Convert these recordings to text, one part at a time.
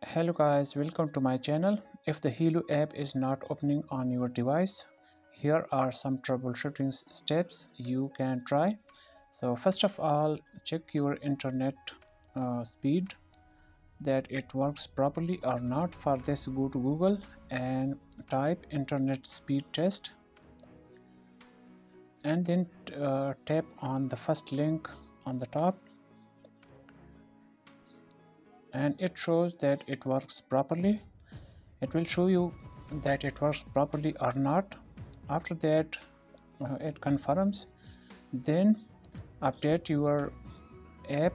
Hello guys, welcome to my channel. If the Healow app is not opening on your device, here are some troubleshooting steps you can try. So first of all, check your internet speed, that it works properly or not. For this, go to Google and type internet speed test, and then tap on the first link on the top, and it shows that it works properly. It will show you that it works properly or not. After that, it confirms. Then update your app.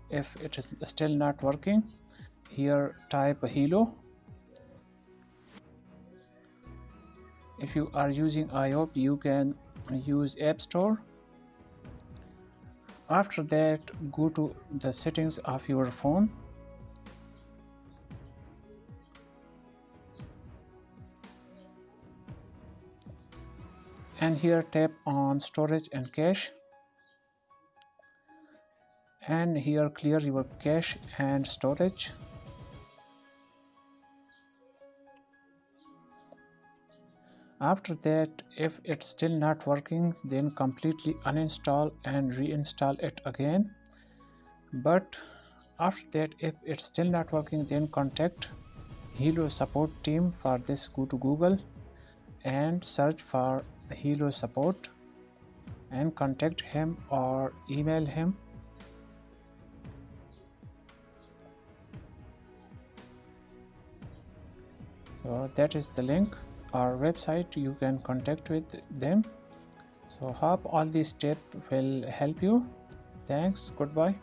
If it is still not working, here type Healow. If you are using iOS, you can use App Store. After that, go to the settings of your phone. And here tap on storage and cache, and here clear your cache and storage. After that, if it's still not working, then completely uninstall and reinstall it again. But after that, if it's still not working, then contact Healow support team. For this, go to Google and search for Healow support and contact him or email him. So that is the link or website you can contact with them. So hope all these steps will help you. Thanks, goodbye.